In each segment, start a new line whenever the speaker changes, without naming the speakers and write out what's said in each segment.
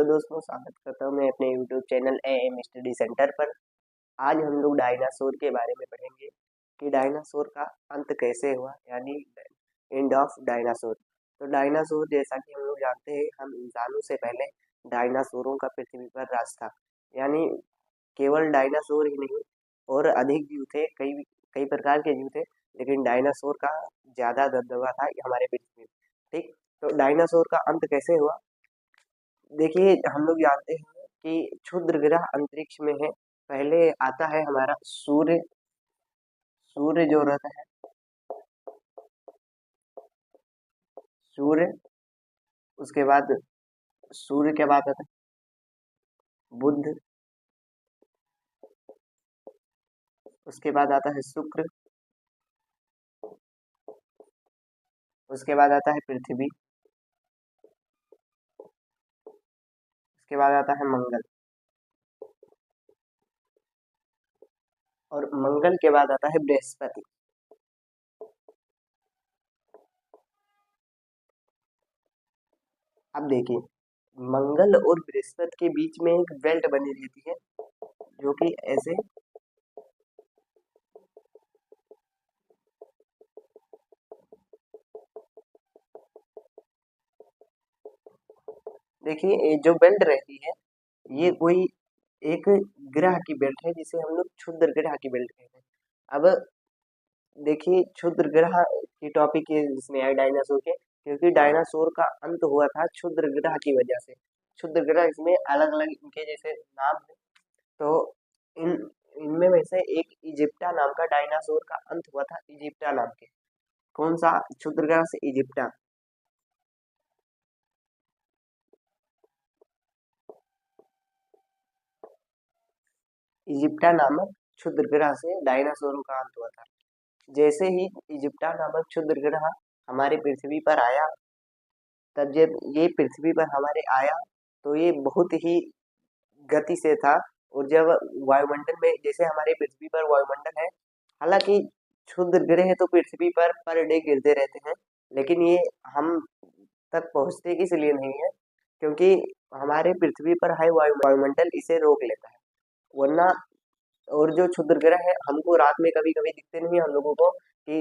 दोस्तों, स्वागत करता हूँ मैं अपने YouTube channel am study centre पर। आज हम लोग डायनासोर के बारे में पढ़ेंगे कि डायनासोर का अंत कैसे हुआ, यानी एंड ऑफ डायनासोर। तो डायनासोर, जैसा कि हम लोग जानते हैं, हम इंसानों से पहले डायनासोरों का पृथ्वी पर राज था। यानी केवल डायनासोर ही नहीं और अधिक जीव थे, कई कई प्रकार के जीव थे, लेकिन डायनासोर का ज़्यादा दबदबा था हमारे पृथ्वी में। ठीक, तो डायनासोर का अंत कैसे हुआ? देखिए, हम लोग जानते हैं कि क्षुद्र ग्रह अंतरिक्ष में है। पहले आता है हमारा सूर्य। सूर्य जो रहता है, सूर्य, उसके बाद सूर्य के बाद आता है बुध, उसके बाद आता है शुक्र, उसके बाद आता है पृथ्वी, उसके बाद आता है मंगल, और मंगल के बाद आता है बृहस्पति। अब देखिए, मंगल और बृहस्पति के बीच में एक बेल्ट बनी रहती है, जो कि ऐसे, देखिए ये जो बेल्ट रहती है, ये कोई एक ग्रह की बेल्ट है, जिसे हम लोग क्षुद्र ग्रह की बेल्ट कहते हैं। अब देखिए, क्षुद्र ग्रह की टॉपिक ये इसमें आए डायनासोर के, क्योंकि डायनासोर का अंत हुआ था क्षुद्र ग्रह की वजह से। क्षुद्र ग्रह, इसमें अलग अलग इनके जैसे नाम है। तो इन इनमें में से एक इजिप्टा नाम का डायनासोर का अंत हुआ था, इजिप्टा नाम के। कौन सा क्षुद्र ग्रह से? इजिप्टा। इजिप्टा नामक क्षुद्र ग्रह से डायनासोरों का अंत हुआ था। जैसे ही इजिप्टा नामक क्षुद्र ग्रह हमारे पृथ्वी पर आया, तब जब ये पृथ्वी पर हमारे आया, तो ये बहुत ही गति से था। और जब वायुमंडल में, जैसे हमारे पृथ्वी पर वायुमंडल है, हालांकि क्षुद्र ग्रह तो पृथ्वी पर डे गिरते रहते हैं, लेकिन ये हम तक पहुंचते किस लिए नहीं है, क्योंकि हमारे पृथ्वी पर है वायुमंडल इसे रोक लेता है। वरना, और जो क्षुद्र ग्रह है, हमको रात में कभी कभी दिखते नहीं हम लोगों को, कि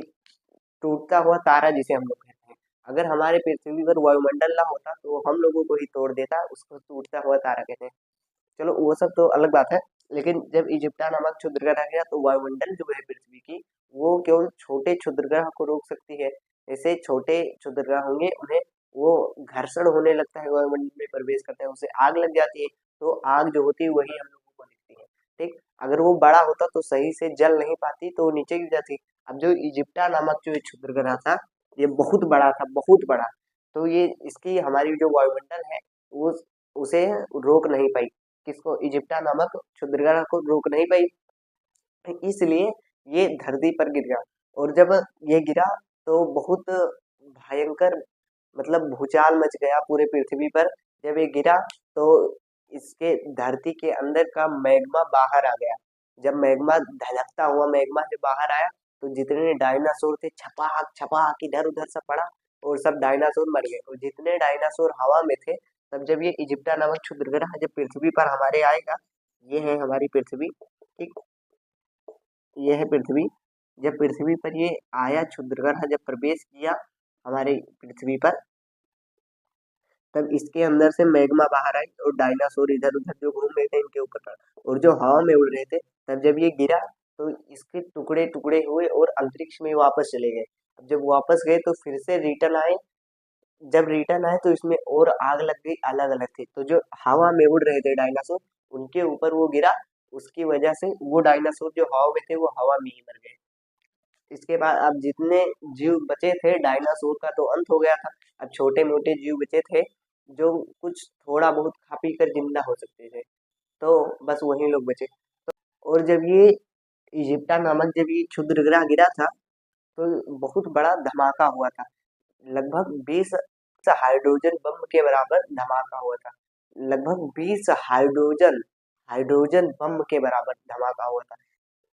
टूटता हुआ तारा जिसे हम लोग कहते हैं। अगर हमारे पृथ्वी पर वायुमंडल ना होता तो वो हम लोगों को ही तोड़ देता, उसको टूटता हुआ तारा कहते हैं। चलो वो सब तो अलग बात है। लेकिन जब इजिप्टा नामक क्षुद्र ग्रह गया, तो वायुमंडल जो है पृथ्वी की, वो केवल छोटे क्षुद्र ग्रह को रोक सकती है। ऐसे छोटे क्षुद्र ग्रह होंगे, उन्हें वो घर्षण होने लगता है, वायुमंडल में प्रवेश करता है, उसे आग लग जाती है। तो आग जो होती है वही हम लोगों को दिखती है। ठीक, अगर वो बड़ा होता तो सही से जल नहीं पाती, तो वो नीचे गिर जाती। अब जो इजिप्टा नामक जो क्षुद्र ग्रह था, ये बहुत बड़ा था, बहुत बड़ा। तो ये इसकी हमारी जो वायुमंडल है, वो उसे रोक नहीं पाई। किसको? इजिप्टा नामक क्षुद्र ग्रह को रोक नहीं पाई, इसलिए ये धरती पर गिर गया। और जब ये गिरा, तो बहुत भयंकर, मतलब भूचाल मच गया पूरे पृथ्वी पर। जब ये गिरा, तो इसके धरती के अंदर का मैग्मा बाहर आ गया। जब मैग्मा, धधकता हुआ मैग्मा जब बाहर आया, तो जितने डायनासोर थे, छपाक छपाक इधर उधर सब पड़ा, और सब डायनासोर मर गए। और जितने डायनासोर हवा में थे, तब जब ये इजिप्टा नामक क्षुद्र ग्रह जब पृथ्वी पर हमारे आएगा, ये है हमारी पृथ्वी। ठीक, ये है पृथ्वी। जब पृथ्वी पर ये आया, क्षुद्र ग्रह जब प्रवेश किया हमारे पृथ्वी पर, तब इसके अंदर से मैग्मा बाहर आई, और डायनासोर इधर उधर जो घूम रहे थे इनके ऊपर, और जो हवा में उड़ रहे थे, तब जब ये गिरा, तो इसके टुकड़े टुकड़े हुए और अंतरिक्ष में वापस चले गए। अब जब वापस गए, तो फिर से रिटर्न आए। जब रिटर्न आए, तो इसमें और आग लग गई, अलग अलग थे। तो जो हवा में उड़ रहे थे डायनासोर, उनके ऊपर वो गिरा, उसकी वजह से वो डायनासोर जो हवा में थे, वो हवा में ही मर गए। इसके बाद अब जितने जीव बचे थे, डायनासोर का तो अंत हो गया था। अब छोटे मोटे जीव बचे थे, जो कुछ थोड़ा बहुत खा पी कर जिंदा हो सकते थे, तो बस वही लोग बचे। और जब ये इजिप्टा नामक जब ये क्षुद्र ग्रह गिरा था, तो बहुत बड़ा धमाका हुआ था। लगभग 20 हाइड्रोजन बम के बराबर धमाका हुआ था। लगभग 20 हाइड्रोजन हाइड्रोजन बम के बराबर धमाका हुआ था।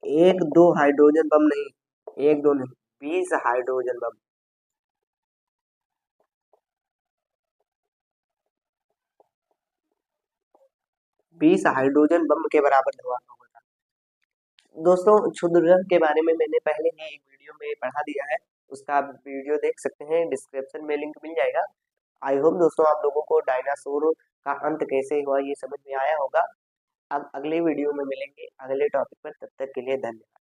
एक दो हाइड्रोजन बम नहीं, एक दो नहीं, 20 हाइड्रोजन बम। 20 हाइड्रोजन बम के बराबर धमाका हुआ था। दोस्तों क्षुद्र ग्रह के बारे में मैंने पहले ही एक वीडियो में पढ़ा दिया है, उसका आप वीडियो देख सकते हैं, डिस्क्रिप्शन में लिंक मिल जाएगा। आई होप दोस्तों आप लोगों को डायनासोर का अंत कैसे हुआ ये समझ में आया होगा। अब अगले वीडियो में मिलेंगे अगले टॉपिक पर, तब तक के लिए धन्यवाद।